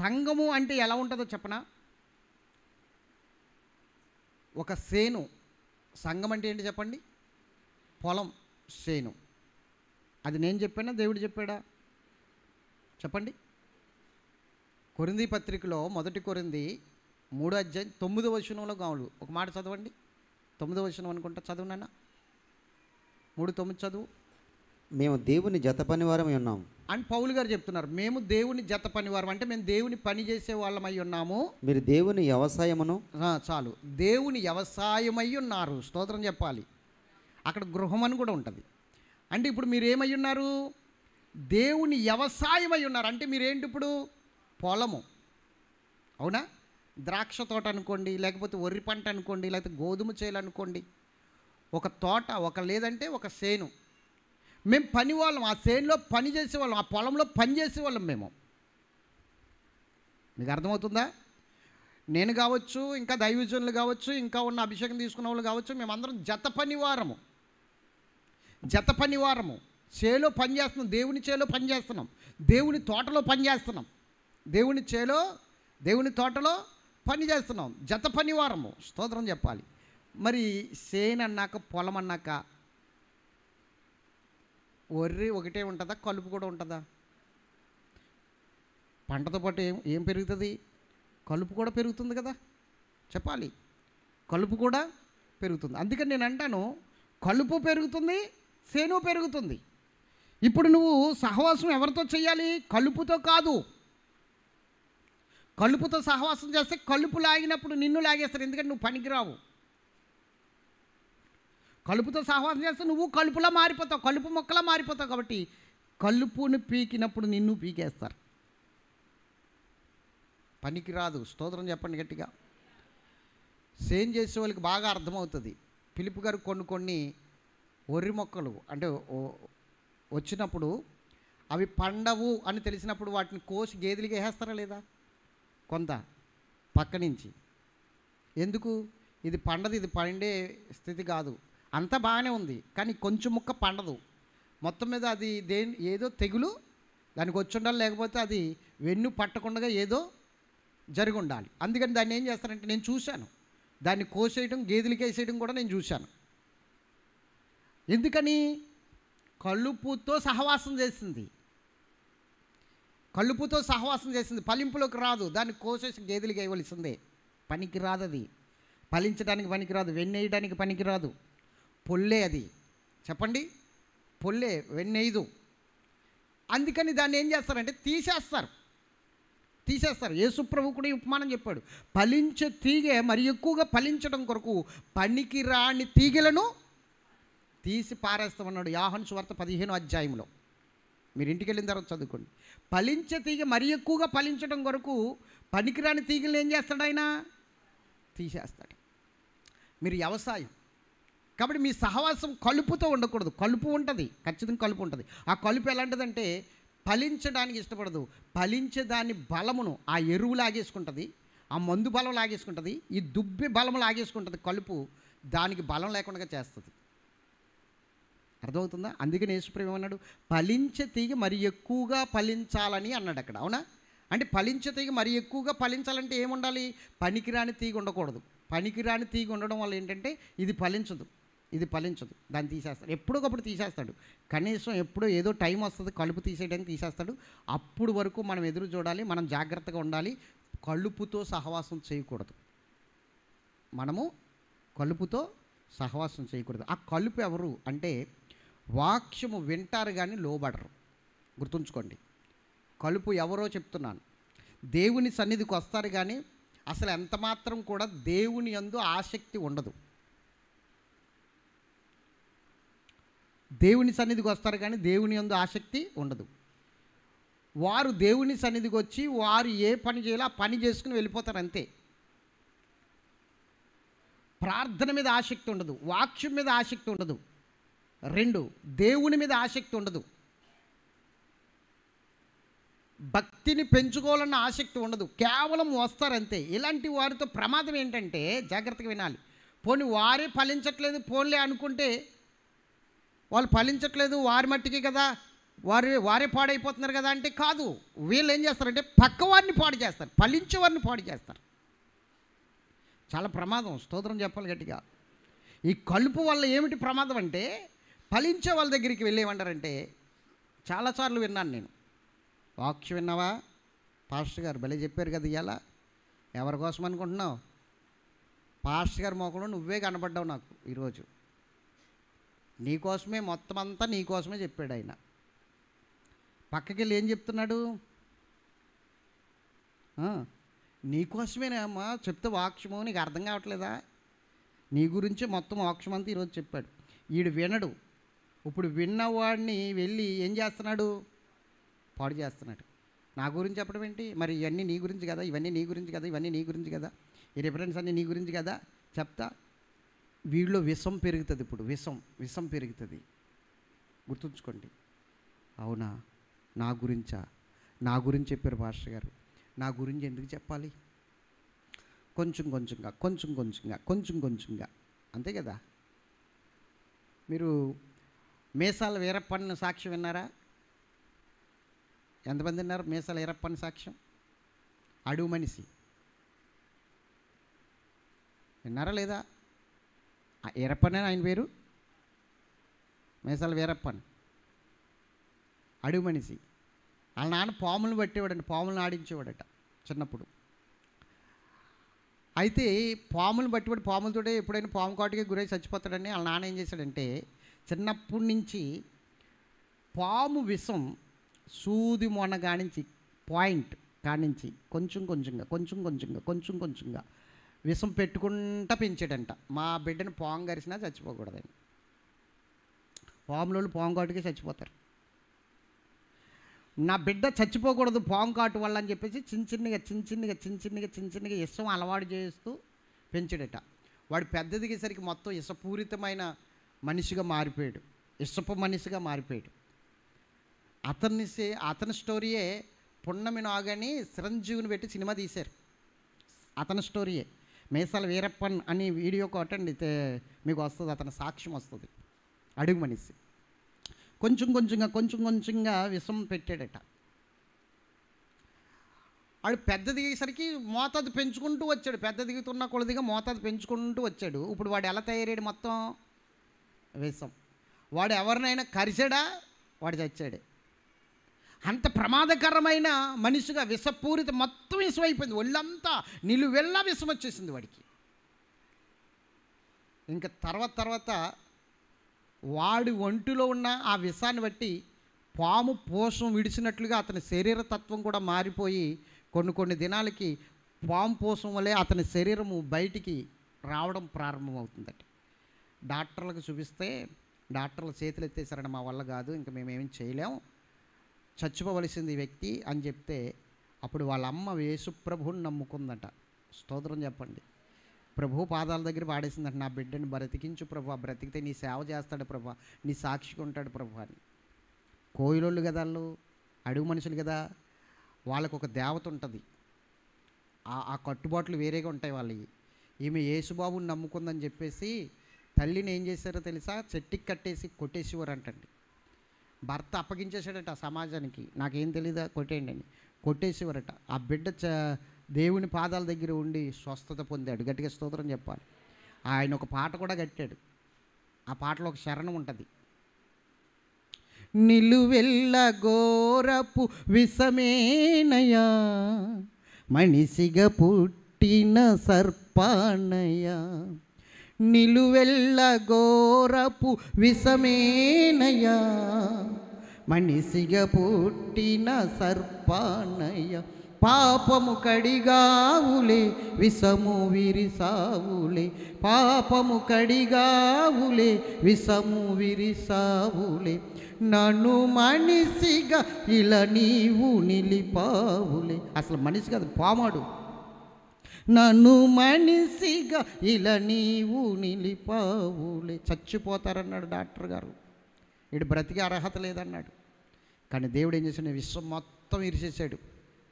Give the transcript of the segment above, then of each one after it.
సంఘము అంటే ఎలా ఉంటుందో చెప్పనా? ఒక సేను. సంఘం అంటే ఏంటి చెప్పండి? పొలం, సేను. అది నేను చెప్పానా, దేవుడు చెప్పాడా? చెప్పండి. కొరింథీ పత్రికలో 1 కొరింథీ 3:9 కావాలి. ఒక మాట చదవండి. 9 అనుకుంటా, చదువు నాన్న. 3:9 చదువు. మేము దేవుని జత పనివారమై ఉన్నాం అని పౌలు గారు చెప్తున్నారు. మేము దేవుని జత పనివారం అంటే మేము దేవుని పని చేసే వాళ్ళమై ఉన్నాము. మీరు దేవుని వ్యవసాయమును. చాలు, దేవుని వ్యవసాయమై ఉన్నారు. స్తోత్రం చెప్పాలి. అక్కడ గృహం అని కూడా ఉంటుంది. అంటే ఇప్పుడు మీరు ఏమై ఉన్నారు? దేవుని వ్యవసాయమై ఉన్నారు. అంటే మీరేంటి ఇప్పుడు? పొలము, అవునా? ద్రాక్ష తోట అనుకోండి, లేకపోతే వరి పంట అనుకోండి, లేకపోతే గోధుమ చేలు అనుకోండి. ఒక తోట, లేదంటే ఒక సేను. మేము పని వాళ్ళం, ఆ సేనులో పని చేసేవాళ్ళం, ఆ పొలంలో పని చేసేవాళ్ళం మేము. మీకు అర్థమవుతుందా? నేను కావచ్చు, ఇంకా దైవజనులు కావచ్చు, ఇంకా ఉన్న అభిషేకం తీసుకున్న వాళ్ళు కావచ్చు, మేమందరం జత పనివారము. చేలో పని చేస్తున్నాం, దేవుని చేలో పని చేస్తున్నాం, దేవుని తోటలో పని చేస్తున్నాం, దేవుని తోటలో పని చేస్తున్నాం, జత పనివారము. స్తోత్రం చెప్పాలి. మరి సేను అన్నాక, పొలం అన్నాక వరి ఒకటే ఉంటుందా, కలుపు కూడా ఉంటుందా? పంటతో పాటు ఏం పెరుగుతుంది? కలుపు కూడా పెరుగుతుంది కదా, చెప్పాలి. కలుపు కూడా పెరుగుతుంది. అందుకని నేను అంటాను, కలుపు పెరుగుతుంది, సేను పెరుగుతుంది. ఇప్పుడు నువ్వు సహవాసం ఎవరితో చేయాలి? కలుపుతో కాదు. కలుపుతో సహవాసం చేస్తే కలుపు లాగినప్పుడు నిన్ను లాగేస్తారు, ఎందుకంటే నువ్వు పనికిరావు. కలుపుతో సహవాసం చేస్తే నువ్వు కలుపులా మారిపోతావు, కలుపు మొక్కలా మారిపోతావు. కాబట్టి కలుపుని పీకినప్పుడు నిన్ను పీకేస్తారు, పనికిరాదు. స్తోత్రం చెప్పండి గట్టిగా. సేన్ చేసే వాళ్ళకి బాగా అర్థమవుతుంది. ఫిలిప్ గారు కొన్ని వరి మొక్కలు అంటే వచ్చినప్పుడు అవి పండవు అని తెలిసినప్పుడు వాటిని కోసి గేదెలకి వేసేస్తారా లేదా? కొంత పక్క నుంచి. ఎందుకు? ఇది పండదు, ఇది పండే స్థితి కాదు, అంతా బాగానే ఉంది, కానీ కొంచెం ముక్క పండదు. మొత్తం మీద అది ఏదో తెగులు దానికి వచ్చి ఉండాలి, లేకపోతే అది వెన్ను పట్టకుండా ఏదో జరిగి ఉండాలి. అందుకని దాన్ని ఏం చేస్తారంటే, నేను చూశాను, దాన్ని కోసేయడం, గేదెలకి వేసేయడం కూడా నేను చూశాను. ఎందుకని? కలుపుతో సహవాసం చేసింది, ఫలింపులోకి రాదు. దాన్ని కోసేసి గేదెలకి వేయవలసిందే. పనికి రాదు, అది ఫలించడానికి పనికిరాదు, వెన్నెయ్యడానికి పనికిరాదు. పొల్లే అది, చెప్పండి, పొల్లే, వెన్నెయ్యదు. అందుకని దాన్ని ఏం చేస్తారంటే తీసేస్తారు. యేసుప్రభు కూడా ఉపమానం చెప్పాడు, ఫలించే తీగ మరి ఎక్కువగా ఫలించడం కొరకు పనికిరాని తీగలను తీసి పారేస్తామన్నాడు యోహాను సువార్త 15వ అధ్యాయంలో. మీరు ఇంటికి వెళ్ళిన తర్వాత చదువుకోండి. ఫలించే తీగ మరి ఎక్కువగా ఫలించడం కొరకు పనికిరాని తీగలను ఏం చేస్తాడు? ఆయన తీసేస్తాడు. మీరు వ్యవసాయం కాబట్టి మీ సహవాసం కలుపుతో ఉండకూడదు. కలుపు ఉంటుంది, ఖచ్చితంగా కలుపు ఉంటుంది. ఆ కలుపు ఎలాంటిదంటే ఫలించడానికి ఇష్టపడదు. ఫలించే దాని బలమును ఆ ఎరువు లాగేసుకుంటుంది, ఆ మందు బలం లాగేసుకుంటుంది, ఈ దుబ్బి బలం లాగేసుకుంటుంది. కలుపు దానికి బలం లేకుండా చేస్తుంది. అర్థమవుతుందా? అందుకని యేసుప్రభు ఏమన్నాడు? ఫలించే తీగ మరి ఎక్కువగా ఫలించాలని అన్నాడు అక్కడ. అవునా? అంటే ఫలించే తీగ మరి ఎక్కువగా ఫలించాలంటే ఏముండాలి? పనికిరాని తీగ ఉండకూడదు. పనికిరాని తీగ ఉండడం వల్ల ఏంటంటే ఇది ఫలించదు, దాన్ని తీసేస్తాడు. ఎప్పుడొకప్పుడు తీసేస్తాడు. కనీసం ఎప్పుడో ఏదో టైం వస్తుంది కలుపు తీసేయడానికి తీసేస్తాడు. అప్పుడు వరకు మనం ఎదురు చూడాలి, మనం జాగ్రత్తగా ఉండాలి. కలుపుతో సహవాసం చేయకూడదు. మనము కలుపుతో సహవాసం చేయకూడదు. ఆ కలుపు ఎవరు అంటే వాక్యము వింటారు కానీ లోబడరు. గుర్తుంచుకోండి, కలుపు ఎవరో చెప్తున్నాను. దేవుని సన్నిధికి వస్తారు కానీ అసలు ఎంత మాత్రం కూడా దేవుని యందు ఆసక్తి ఉండదు. దేవుని సన్నిధికి వస్తారు కానీ దేవుని యందు ఆసక్తి ఉండదు. వారు దేవుని సన్నిధికి వచ్చి వారు ఏ పని చేయాలో ఆ పని చేసుకుని వెళ్ళిపోతారు అంతే. ప్రార్థన మీద ఆసక్తి ఉండదు, వాక్యం మీద ఆసక్తి ఉండదు, 2 దేవుని మీద ఆసక్తి ఉండదు, భక్తిని పెంచుకోవాలన్న ఆసక్తి ఉండదు, కేవలం వస్తారంతే. ఇలాంటి వారితో ప్రమాదం ఏంటంటే, జాగ్రత్తగా వినాలి, పోనీ వారే ఫలించట్లేదు పోన్లే అనుకుంటే, వాళ్ళు ఫలించట్లేదు వారి మట్టికి కదా వారే పాడైపోతున్నారు కదా అంటే కాదు. వీళ్ళు ఏం చేస్తారంటే పక్కవారిని పాడు చేస్తారు, ఫలించేవారిని పాడు చేస్తారు. చాలా ప్రమాదం. స్తోత్రం చెప్పాలి గట్టిగా. ఈ కలుపు వల్ల ఏమిటి ప్రమాదం అంటే, ఫలించే వాళ్ళ దగ్గరికి వెళ్ళి ఏమంటారంటే, చాలాసార్లు విన్నాను నేను. వాక్యం విన్నావా పాస్టర్ గారు భలే చెప్పారు కదా ఇవాళ, ఎవరి కోసం అనుకుంటున్నావు? పాస్టర్ గారి మోకంలో నువ్వే కనబడ్డావు నాకు ఈరోజు. నీకోసమే, మొత్తం అంతా నీకోసమే చెప్పాడు ఆయన. పక్కకి వెళ్ళి ఏం చెప్తున్నాడు? నీకోసమేనమ్మా చెప్తే వాక్యము, నీకు అర్థం కావట్లేదా? నీ గురించి మొత్తం వాక్యం అంతా ఈరోజు చెప్పాడు. వీడు వినడు. ఇప్పుడు విన్నవాడిని వెళ్ళి ఏం చేస్తున్నాడు? పాడు చేస్తున్నాడు. నా గురించి చెప్పడం ఏంటి? మరి ఇవన్నీ నీ గురించి కదా, ఇవన్నీ నీ గురించి కదా, ఇవన్నీ నీ గురించి కదా, ఈ రిఫరెన్స్ అన్నీ నీ గురించి కదా చెప్తా. వీళ్ళలో విషం పెరుగుతుంది. ఇప్పుడు విషం పెరుగుతుంది. గుర్తుంచుకోండి. అవునా, నా గురించా? నా గురించి చెప్పారు పాస్టర్ గారు, నా గురించి ఎందుకు చెప్పాలి? కొంచెం కొంచెంగా అంతే కదా. మీరు మేసాల వీరప్పన్న సాక్ష్యం విన్నారా? ఎంతమంది విన్నారు మేసాల వీరప్పన్న సాక్ష్యం? అడుగు మనిషి విన్నారా లేదా? వీరప్పనే ఆయన పేరు, మేసాల వీరప్పన్. అడుగు మనిషి. వాళ్ళ నాన్న పాములను పట్టేవాడండి, పాములను ఆడించేవాడట చిన్నప్పుడు. అయితే పాములను పట్టేవాడు, పాములతోటే ఎప్పుడైనా పాము కాటుకే గురై చచ్చిపోతాడని వాళ్ళ నాన్న ఏం చేశాడంటే, చిన్నప్పటి నుంచి పాము విషం సూది మొన కానించి, పాయింట్ కానించి కొంచెం కొంచెంగా విషం పెట్టుకుంటా పెంచాడంట. మా బిడ్డను పాము గరిసినా చచ్చిపోకూడదని. పాములోళ్ళు పాము కాటుకే చచ్చిపోతారు. నా బిడ్డ చచ్చిపోకూడదు పాము కాటు వల్ల అని చెప్పేసి చిన్న చిన్నగా ఇష్టం అలవాటు చేస్తూ పెంచాడట. వాడు పెద్దదిగేసరికి మొత్తం ఇష్టపూరితమైన మనిషిగా మారిపోయాడు, ఇష్టపు మనిషిగా మారిపోయాడు. అతని స్టోరీయే పున్నమి నాగని చిరంజీవిని పెట్టి సినిమా తీశారు. అతని స్టోరీయే. మేసాల వీరప్పన్ అని వీడియో కొట్టండి, మీకు వస్తుంది, అతని సాక్ష్యం వస్తుంది. అడుగు మనిషి కొంచెం కొంచెంగా విషం పెట్టాడట. వాడు పెద్ద దిగేసరికి మోతాదు పెంచుకుంటూ వచ్చాడు. పెద్ద దిగుతున్న కొలదిగా మోతాదు పెంచుకుంటూ వచ్చాడు. ఇప్పుడు వాడు ఎలా తయారయ్యాడు? మొత్తం విషం. వాడు ఎవరినైనా కరిచాడా? వాడు చచ్చాడే. అంత ప్రమాదకరమైన మనిషిగా విషపూరిత మొత్తం విషం అయిపోయింది. ఒళ్ళంతా నిలువెల్లా విషం వచ్చేసింది వాడికి. ఇంకా తర్వాత వాడి ఒంటిలో ఉన్న ఆ విషాన్ని బట్టి పాము పోషం విడిచినట్లుగా అతని శరీరతత్వం కూడా మారిపోయి కొన్ని దినాలకి పాము పోషం వల్లే అతని శరీరము బయటికి రావడం ప్రారంభమవుతుందట. డాక్టర్లకు చూపిస్తే డాక్టర్లు చేతులు ఎత్తేసారని, మా వల్ల కాదు, ఇంకా మేమేం చేయలేం, చచ్చిపోవలసింది ఈ వ్యక్తి అని చెప్తే, అప్పుడు వాళ్ళ అమ్మ యేసుప్రభుని నమ్ముకుందట. స్తోత్రం చెప్పండి. ప్రభు పాదాల దగ్గర పాడేసిందంట, నా బిడ్డని బ్రతికించు ప్రభు, బ్రతికితే నీ సేవ చేస్తాడు ప్రభు, నీ సాక్షిగా ఉంటాడు ప్రభు అని. కోయిలోళ్ళు కదా వాళ్ళు, అడుగు మనుషులు కదా, వాళ్ళకు ఒక దేవత ఉంటుంది. ఆ కట్టుబాట్లు వేరేగా ఉంటాయి వాళ్ళవి. ఈమె యేసుబాబుని నమ్ముకుందని చెప్పేసి తల్లిని ఏం చేశారో తెలుసా? చెట్టుకి కట్టేసి కొట్టేసేవారు అంటండి. భర్త అప్పగించేసాడట సమాజానికి, నాకేం తెలీదా కొట్టేయండి అని కొట్టేసేవారట. ఆ బిడ్డ దేవుని పాదాల దగ్గర ఉండి స్వస్థత పొందాడు. గట్టిగా స్తోత్రం చెప్పాలి. ఆయన ఒక పాట కూడా కట్టాడు. ఆ పాటలో ఒక శరణం ఉంటుంది. నిలువెల్ల ఘోరపు విషమేనయా, మనిషిగా పుట్టిన సర్పానయా, నిలువెల్ల ఘోరపు విషమేనయా, మనిషిగా పుట్టిన సర్పానయ, పాపము కడిగావులే విషము విరిసావులే, పాపము కడిగావులే విషము విరిసావులే, నన్ను మనిషిగా ఇలా నీవు నిలిపావులే. అసలు మనిషి కాదు, పామాడు. నన్ను మనిషిగా ఇలా నీవు నిలిపావులే. చచ్చిపోతారన్నాడు డాక్టర్ గారు, వీడు బ్రతికే అర్హత లేదన్నాడు. కానీ దేవుడు ఏం చేశాడు? విశ్వం మొత్తం ఇరిచేశాడు.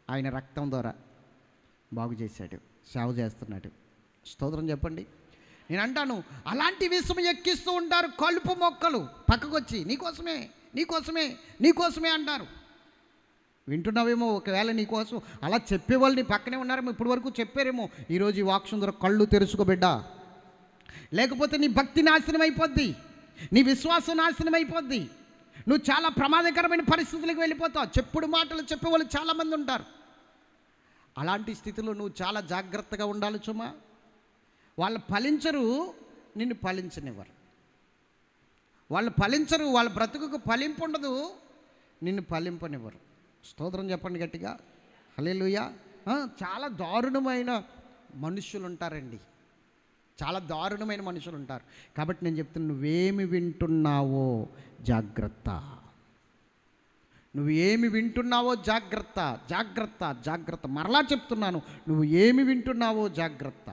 ఆయన రక్తం ద్వారా బాగు చేశాడు, సేవ చేస్తున్నాడు. స్తోత్రం చెప్పండి. నేను అంటాను, అలాంటి విషం ఎక్కిస్తూ ఉంటారు కలుపు మొక్కలు పక్కకు వచ్చి, నీకోసమే నీకోసమే అంటారు. వింటున్నావేమో, ఒకవేళ నీకోసం అలా చెప్పేవాళ్ళు నీ పక్కనే ఉన్నారేమో, ఇప్పటి వరకు చెప్పారేమో. ఈరోజు ఈ వాక్యం ద్వారా కళ్ళు తెరుచుకోబిడ్డ, లేకపోతే నీ భక్తి నాశనం అయిపోద్ది, నీ విశ్వాసం నాశనం అయిపోద్ది, నువ్వు చాలా ప్రమాదకరమైన పరిస్థితులకు వెళ్ళిపోతావు. చెప్పుడు మాటలు చెప్పేవాళ్ళు చాలామంది ఉంటారు. అలాంటి స్థితిలో నువ్వు చాలా జాగ్రత్తగా ఉండాలి సుమా. వాళ్ళు ఫలించరు, నిన్ను ఫలించనివ్వరు. వాళ్ళు ఫలించరు, వాళ్ళ బ్రతుకుకు ఫలింపు ఉండదు, నిన్ను ఫలింపనివ్వరు. స్తోత్రం చెప్పండి గట్టిగా, హల్లెలూయా. చాలా దారుణమైన మనుషులు ఉంటారండి, చాలా దారుణమైన మనుషులు ఉంటారు. కాబట్టి నేను చెప్తున్నా, నువ్వేమి వింటున్నావో జాగ్రత్త, నువ్వు ఏమి వింటున్నావో జాగ్రత్త, జాగ్రత్త, జాగ్రత్త. మరలా చెప్తున్నాను, నువ్వు ఏమి వింటున్నావో జాగ్రత్త.